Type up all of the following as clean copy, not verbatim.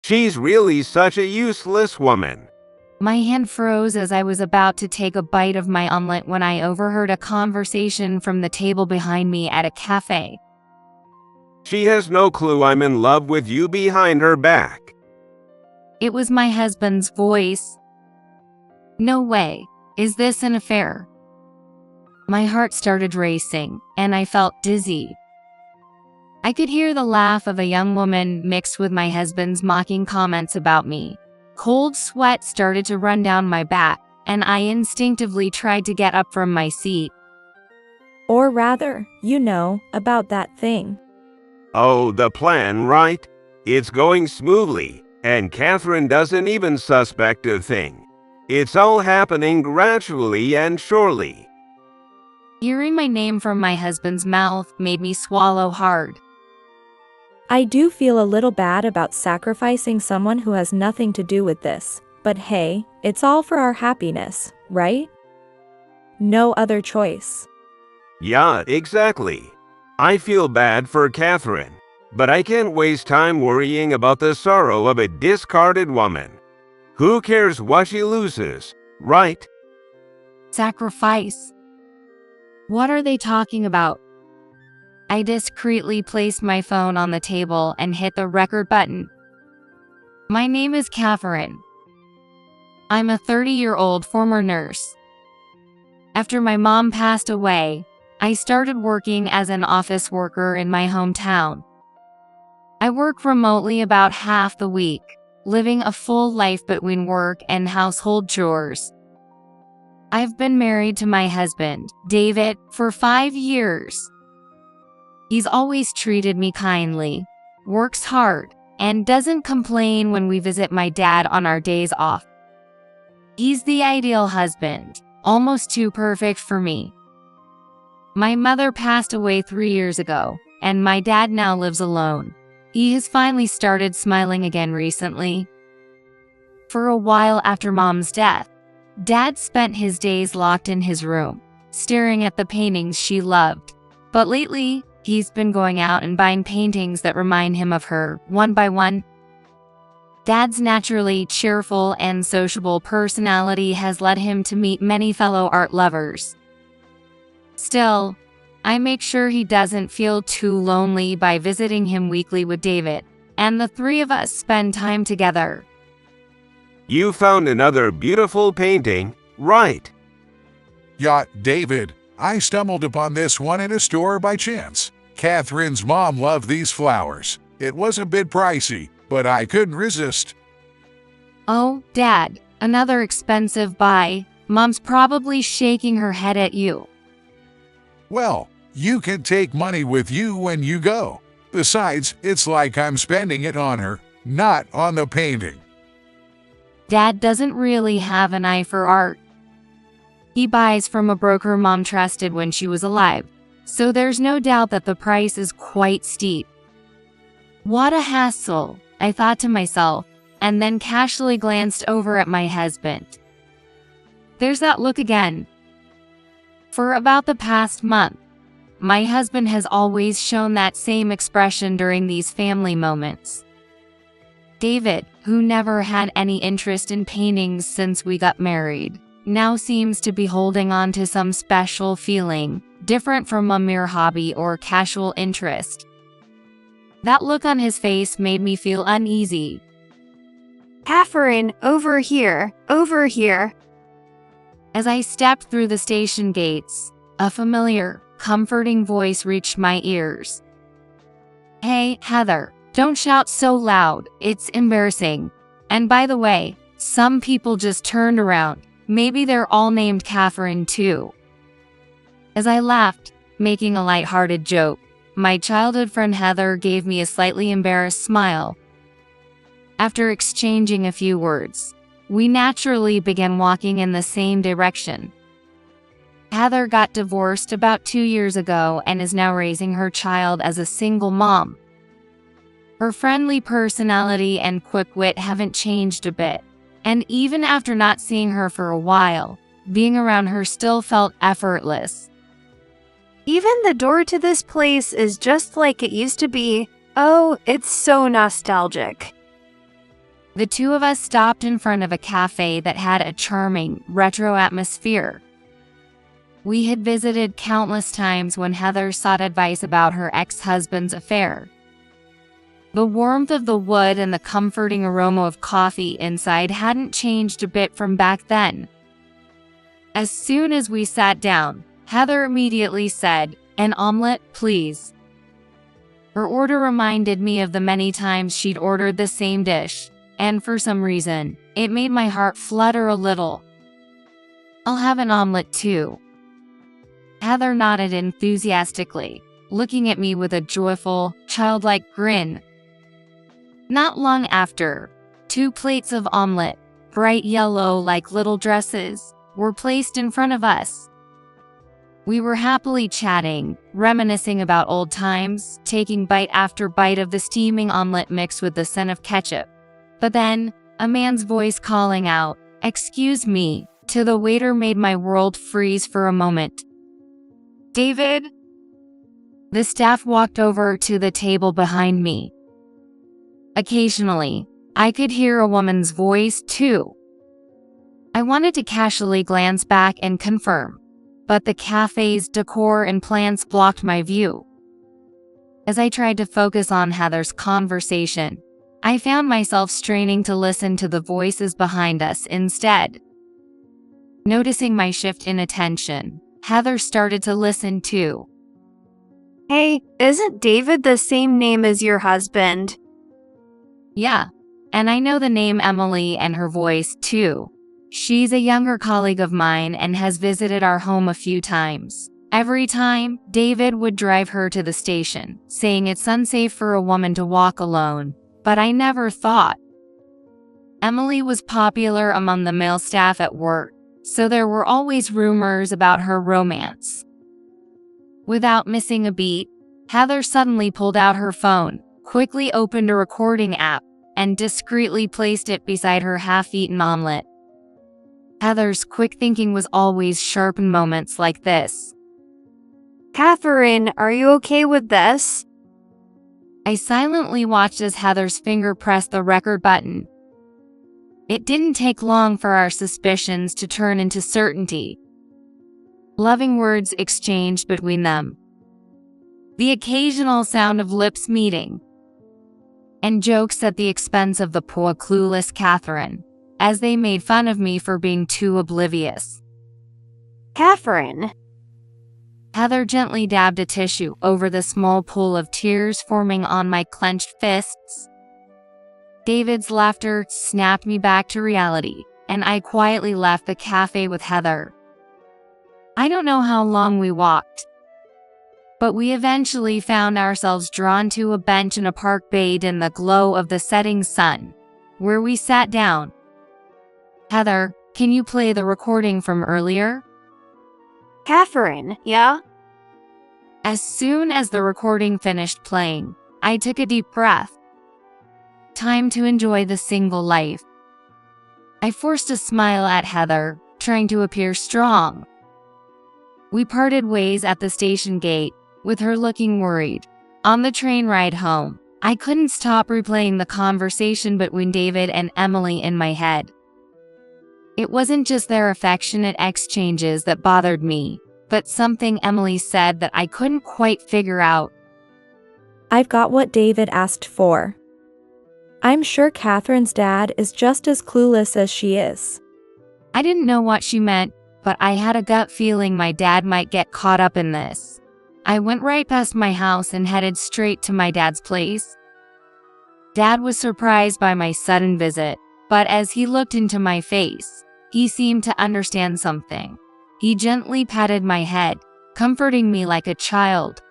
She's really such a useless woman. My hand froze as I was about to take a bite of my omelet when I overheard a conversation from the table behind me at a cafe. She has no clue I'm in love with you behind her back. It was my husband's voice. No way. Is this an affair? My heart started racing, and I felt dizzy. I could hear the laugh of a young woman mixed with my husband's mocking comments about me. Cold sweat started to run down my back, and I instinctively tried to get up from my seat. Or rather, about that thing. Oh, the plan, right? It's going smoothly, and Catherine doesn't even suspect a thing. It's all happening gradually and surely. Hearing my name from my husband's mouth made me swallow hard. I do feel a little bad about sacrificing someone who has nothing to do with this, but hey, it's all for our happiness, right? No other choice. Yeah, exactly. I feel bad for Catherine, but I can't waste time worrying about the sorrow of a discarded woman. Who cares what she loses, right? Sacrifice. What are they talking about? I discreetly placed my phone on the table and hit the record button. My name is Catherine. I'm a 30-year-old former nurse. After my mom passed away, I started working as an office worker in my hometown. I work remotely about half the week, living a full life between work and household chores. I've been married to my husband, David, for 5 years. He's always treated me kindly, works hard, and doesn't complain when we visit my dad on our days off. He's the ideal husband, almost too perfect for me. My mother passed away 3 years ago, and my dad now lives alone. He has finally started smiling again recently. For a while after Mom's death, Dad spent his days locked in his room, staring at the paintings she loved. But lately, he's been going out and buying paintings that remind him of her, one by one. Dad's naturally cheerful and sociable personality has led him to meet many fellow art lovers. Still, I make sure he doesn't feel too lonely by visiting him weekly with David, and the three of us spend time together. You found another beautiful painting, right? Yeah, David, I stumbled upon this one in a store by chance. Catherine's mom loved these flowers. It was a bit pricey, but I couldn't resist. Oh, Dad, another expensive buy. Mom's probably shaking her head at you. Well, you can take money with you when you go. Besides, it's like I'm spending it on her, not on the painting. Dad doesn't really have an eye for art. He buys from a broker Mom trusted when she was alive, so there's no doubt that the price is quite steep. What a hassle, I thought to myself, and then casually glanced over at my husband. There's that look again. For about the past month, my husband has always shown that same expression during these family moments. David, who never had any interest in paintings since we got married, now seems to be holding on to some special feeling, different from a mere hobby or casual interest. That look on his face made me feel uneasy. Catherine, over here, over here. As I stepped through the station gates, a familiar, comforting voice reached my ears. Hey, Heather, don't shout so loud, it's embarrassing. And by the way, some people just turned around. Maybe they're all named Catherine too. As I laughed, making a lighthearted joke, my childhood friend Heather gave me a slightly embarrassed smile. After exchanging a few words, we naturally began walking in the same direction. Heather got divorced about 2 years ago and is now raising her child as a single mom. Her friendly personality and quick wit haven't changed a bit, and even after not seeing her for a while, being around her still felt effortless. Even the door to this place is just like it used to be. Oh, it's so nostalgic. The two of us stopped in front of a cafe that had a charming, retro atmosphere. We had visited countless times when Heather sought advice about her ex-husband's affair. The warmth of the wood and the comforting aroma of coffee inside hadn't changed a bit from back then. As soon as we sat down, Heather immediately said, "An omelet, please." Her order reminded me of the many times she'd ordered the same dish, and for some reason, it made my heart flutter a little. "I'll have an omelet too." Heather nodded enthusiastically, looking at me with a joyful, childlike grin. Not long after, 2 plates of omelet, bright yellow like little dresses, were placed in front of us. We were happily chatting, reminiscing about old times, taking bite after bite of the steaming omelet mixed with the scent of ketchup. But then, a man's voice calling out, "Excuse me," to the waiter made my world freeze for a moment. "David?" The staff walked over to the table behind me. Occasionally, I could hear a woman's voice too. I wanted to casually glance back and confirm, but the cafe's decor and plants blocked my view. As I tried to focus on Heather's conversation, I found myself straining to listen to the voices behind us instead. Noticing my shift in attention, Heather started to listen too. Hey, isn't David the same name as your husband? Yeah, and I know the name Emily and her voice too. She's a younger colleague of mine and has visited our home a few times. Every time, David would drive her to the station, saying it's unsafe for a woman to walk alone, but I never thought. Emily was popular among the male staff at work, so there were always rumors about her romance. Without missing a beat, Heather suddenly pulled out her phone, quickly opened a recording app, and discreetly placed it beside her half-eaten omelet. Heather's quick thinking was always sharp in moments like this. Catherine, are you okay with this? I silently watched as Heather's finger pressed the record button. It didn't take long for our suspicions to turn into certainty. Loving words exchanged between them. The occasional sound of lips meeting. And jokes at the expense of the poor clueless Catherine, as they made fun of me for being too oblivious. Catherine. Heather gently dabbed a tissue over the small pool of tears forming on my clenched fists. David's laughter snapped me back to reality, and I quietly left the cafe with Heather. I don't know how long we walked, but we eventually found ourselves drawn to a bench in a park bathed in the glow of the setting sun, where we sat down. Heather, can you play the recording from earlier? Catherine, yeah? As soon as the recording finished playing, I took a deep breath. Time to enjoy the single life. I forced a smile at Heather, trying to appear strong. We parted ways at the station gate, with her looking worried. On the train ride home, I couldn't stop replaying the conversation between David and Emily in my head. It wasn't just their affectionate exchanges that bothered me, but something Emily said that I couldn't quite figure out. I've got what David asked for. I'm sure Catherine's dad is just as clueless as she is. I didn't know what she meant, but I had a gut feeling my dad might get caught up in this. I went right past my house and headed straight to my dad's place. Dad was surprised by my sudden visit, but as he looked into my face, he seemed to understand something. He gently patted my head, comforting me like a child.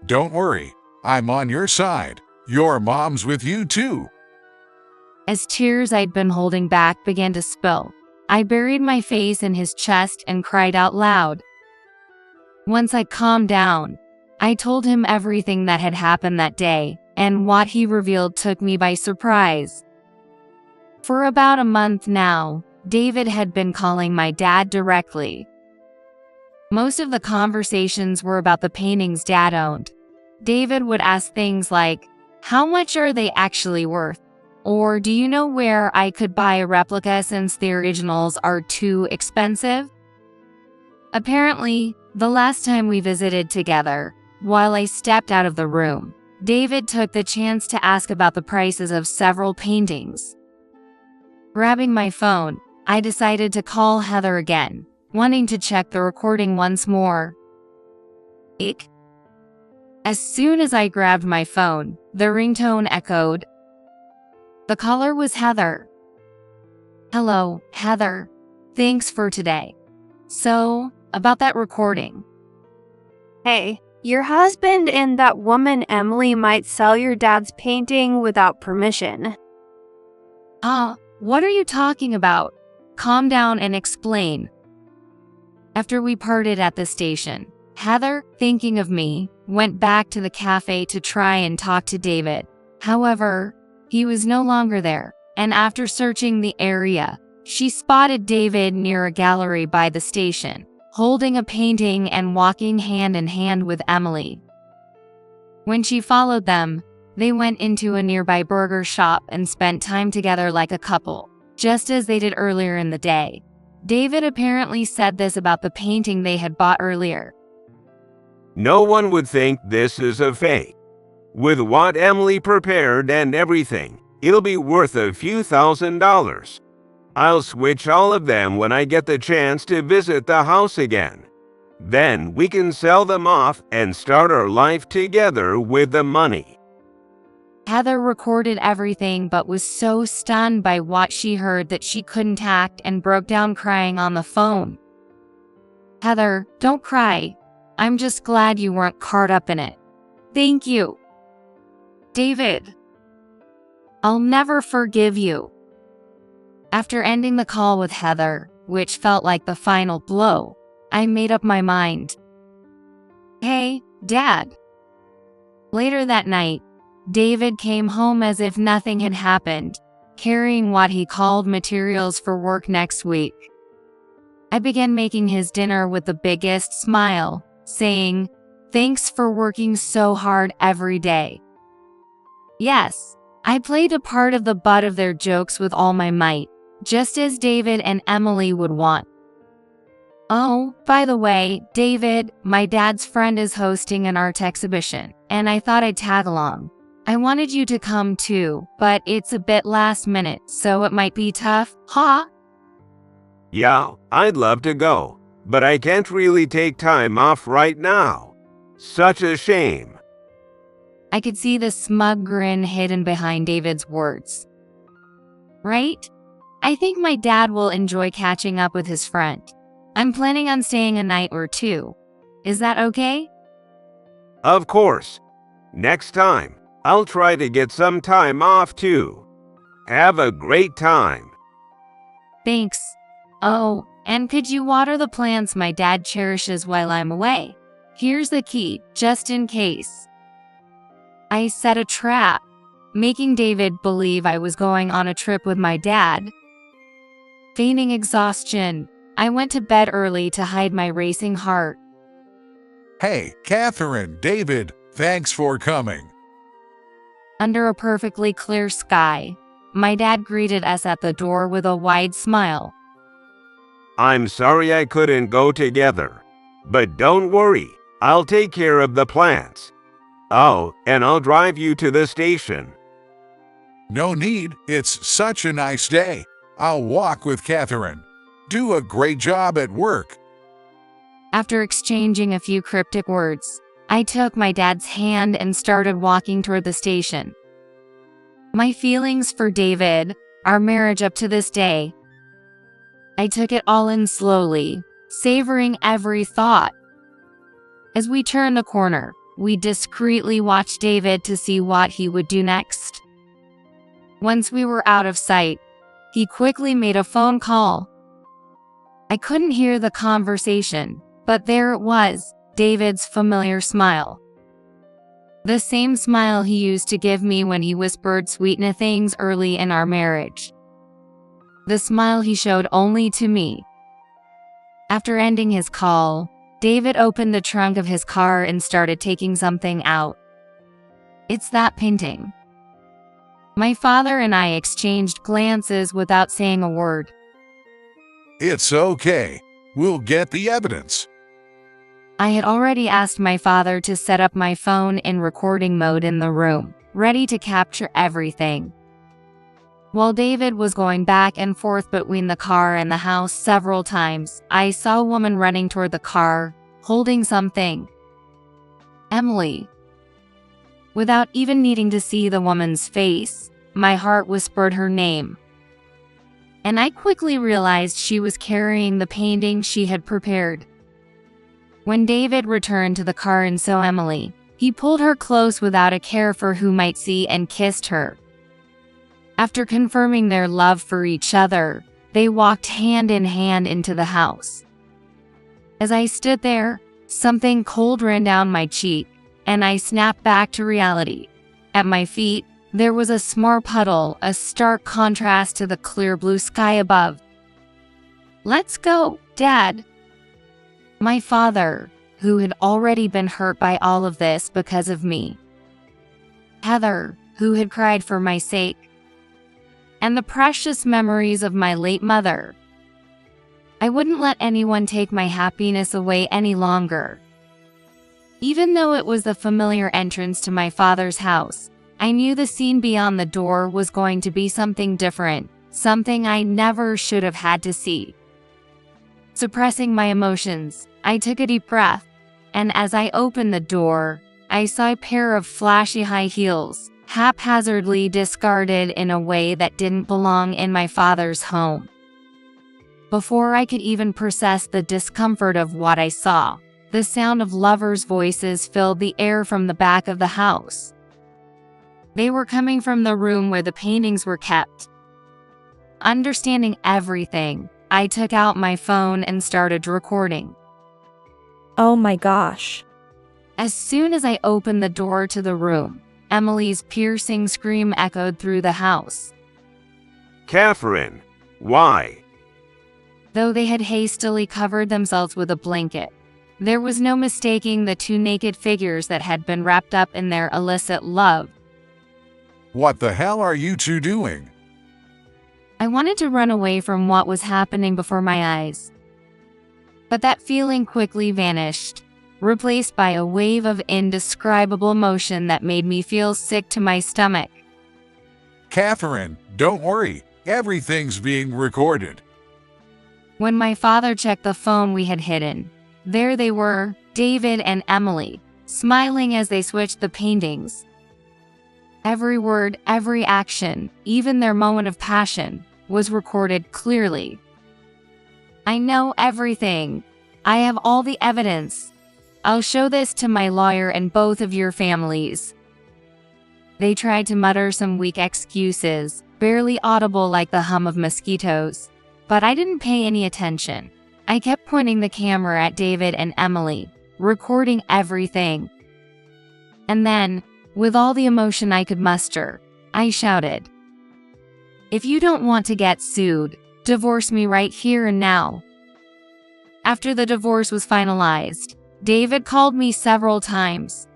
Don't worry, I'm on your side. Your mom's with you too. As tears I'd been holding back began to spill, I buried my face in his chest and cried out loud. Once I calmed down, I told him everything that had happened that day, and what he revealed took me by surprise. For about a month now, David had been calling my dad directly. Most of the conversations were about the paintings Dad owned. David would ask things like, "How much are they actually worth?" Or do you know where I could buy a replica since the originals are too expensive? Apparently, the last time we visited together, while I stepped out of the room, David took the chance to ask about the prices of several paintings. Grabbing my phone, I decided to call Heather again, wanting to check the recording once more. Eek. As soon as I grabbed my phone, the ringtone echoed. The caller was Heather. Hello, Heather. Thanks for today. So, about that recording. Hey, your husband and that woman Emily might sell your dad's painting without permission. What are you talking about? Calm down and explain. After we parted at the station, Heather, thinking of me, went back to the cafe to try and talk to David. However, he was no longer there, and after searching the area, she spotted David near a gallery by the station, holding a painting and walking hand in hand with Emily. When she followed them, they went into a nearby burger shop and spent time together like a couple, just as they did earlier in the day. David apparently said this about the painting they had bought earlier. No one would think this is a fake. With what Emily prepared and everything, it'll be worth a few $1,000s. I'll switch all of them when I get the chance to visit the house again. Then we can sell them off and start our life together with the money. Heather recorded everything but was so stunned by what she heard that she couldn't act and broke down crying on the phone. Heather, don't cry. I'm just glad you weren't caught up in it. Thank you. David, I'll never forgive you. After ending the call with Heather, which felt like the final blow, I made up my mind. Hey, Dad. Later that night, David came home as if nothing had happened, carrying what he called materials for work next week. I began making his dinner with the biggest smile, saying, "Thanks for working so hard every day." Yes, I played a part of the butt of their jokes with all my might, just as David and Emily would want. Oh, by the way, David, my dad's friend is hosting an art exhibition, and I thought I'd tag along. I wanted you to come too, but it's a bit last minute, so it might be tough, huh? Yeah, I'd love to go, but I can't really take time off right now. Such a shame. I could see the smug grin hidden behind David's words. Right? I think my dad will enjoy catching up with his friend. I'm planning on staying a night or two. Is that okay? Of course. Next time, I'll try to get some time off too. Have a great time. Thanks. Oh, and could you water the plants my dad cherishes while I'm away? Here's the key, just in case. I set a trap, making David believe I was going on a trip with my dad. Feigning exhaustion, I went to bed early to hide my racing heart. Hey, Catherine, David, thanks for coming. Under a perfectly clear sky, my dad greeted us at the door with a wide smile. I'm sorry I couldn't go together, but don't worry, I'll take care of the plants. Oh, and I'll drive you to the station. No need, it's such a nice day. I'll walk with Catherine. Do a great job at work. After exchanging a few cryptic words, I took my dad's hand and started walking toward the station. My feelings for David, our marriage up to this day. I took it all in slowly, savoring every thought. As we turned the corner, we discreetly watched David to see what he would do next. Once we were out of sight, he quickly made a phone call. I couldn't hear the conversation, but there it was, David's familiar smile. The same smile he used to give me when he whispered sweet things early in our marriage. The smile he showed only to me. After ending his call, David opened the trunk of his car and started taking something out. It's that painting. My father and I exchanged glances without saying a word. It's okay. We'll get the evidence. I had already asked my father to set up my phone in recording mode in the room, ready to capture everything. While David was going back and forth between the car and the house several times, I saw a woman running toward the car, holding something. Emily. Without even needing to see the woman's face, my heart whispered her name. And I quickly realized she was carrying the painting she had prepared. When David returned to the car and saw Emily, he pulled her close without a care for who might see and kissed her. After confirming their love for each other, they walked hand in hand into the house. As I stood there, something cold ran down my cheek, and I snapped back to reality. At my feet, there was a small puddle, a stark contrast to the clear blue sky above. "Let's go, Dad." My father, who had already been hurt by all of this because of me. Heather, who had cried for my sake. And the precious memories of my late mother. I wouldn't let anyone take my happiness away any longer. Even though it was the familiar entrance to my father's house, I knew the scene beyond the door was going to be something different, something I never should have had to see. Suppressing my emotions, I took a deep breath, and as I opened the door, I saw a pair of flashy high heels, haphazardly discarded in a way that didn't belong in my father's home. Before I could even process the discomfort of what I saw, the sound of lovers' voices filled the air from the back of the house. They were coming from the room where the paintings were kept. Understanding everything, I took out my phone and started recording. Oh my gosh. As soon as I opened the door to the room, Emily's piercing scream echoed through the house. Catherine, why? Though they had hastily covered themselves with a blanket, there was no mistaking the two naked figures that had been wrapped up in their illicit love. What the hell are you two doing? I wanted to run away from what was happening before my eyes. But that feeling quickly vanished, replaced by a wave of indescribable emotion that made me feel sick to my stomach. Catherine, don't worry. Everything's being recorded. When my father checked the phone we had hidden, there they were, David and Emily, smiling as they switched the paintings. Every word, every action, even their moment of passion, was recorded clearly. I know everything. I have all the evidence. I'll show this to my lawyer and both of your families. They tried to mutter some weak excuses, barely audible like the hum of mosquitoes, but I didn't pay any attention. I kept pointing the camera at David and Emily, recording everything. And then, with all the emotion I could muster, I shouted, "If you don't want to get sued, divorce me right here and now." After the divorce was finalized, David called me several times.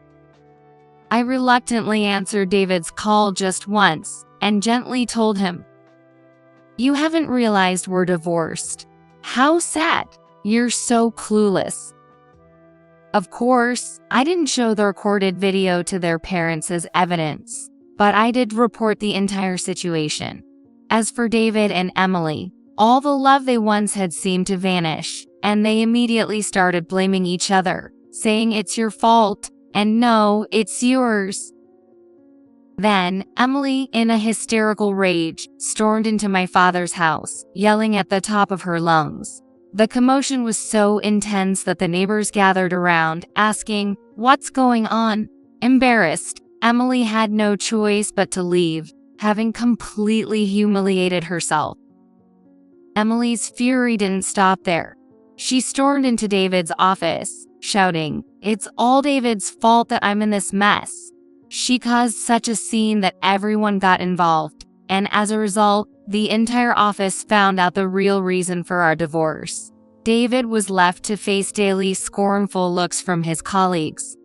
I reluctantly answered David's call just once and gently told him, "You haven't realized we're divorced. How sad. You're so clueless." Of course, I didn't show the recorded video to their parents as evidence, but I did report the entire situation. As for David and Emily, all the love they once had seemed to vanish, and they immediately started blaming each other, saying it's your fault, and no, it's yours. Then, Emily, in a hysterical rage, stormed into my father's house, yelling at the top of her lungs. The commotion was so intense that the neighbors gathered around, asking, "What's going on?" Embarrassed, Emily had no choice but to leave, having completely humiliated herself. Emily's fury didn't stop there. She stormed into David's office, shouting, "It's all David's fault that I'm in this mess." She caused such a scene that everyone got involved, and as a result, the entire office found out the real reason for our divorce. David was left to face daily scornful looks from his colleagues.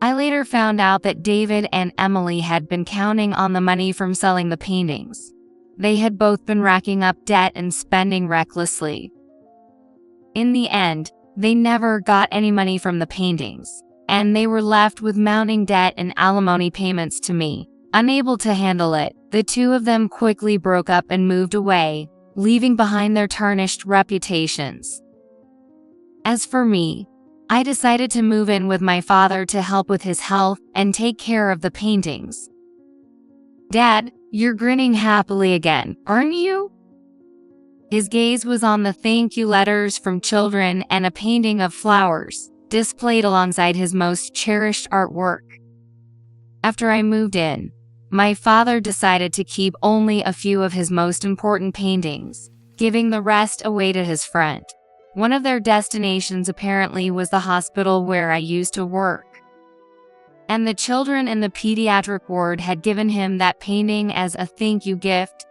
I later found out that David and Emily had been counting on the money from selling the paintings. They had both been racking up debt and spending recklessly. In the end, they never got any money from the paintings, and they were left with mounting debt and alimony payments to me. Unable to handle it, the two of them quickly broke up and moved away, leaving behind their tarnished reputations. As for me, I decided to move in with my father to help with his health and take care of the paintings. Dad, you're grinning happily again, aren't you? His gaze was on the thank you letters from children and a painting of flowers, displayed alongside his most cherished artwork. After I moved in, my father decided to keep only a few of his most important paintings, giving the rest away to his friend. One of their destinations apparently was the hospital where I used to work. And the children in the pediatric ward had given him that painting as a thank you gift.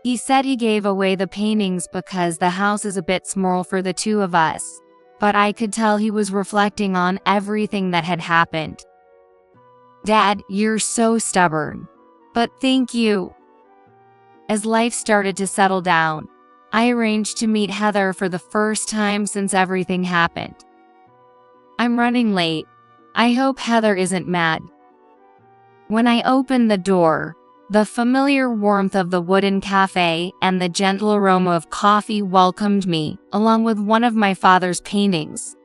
He said he gave away the paintings because the house is a bit small for the two of us, but I could tell he was reflecting on everything that had happened. Dad, you're so stubborn. But thank you. As life started to settle down, I arranged to meet Heather for the first time since everything happened. I'm running late. I hope Heather isn't mad. When I opened the door, the familiar warmth of the wooden cafe and the gentle aroma of coffee welcomed me, along with one of my father's paintings.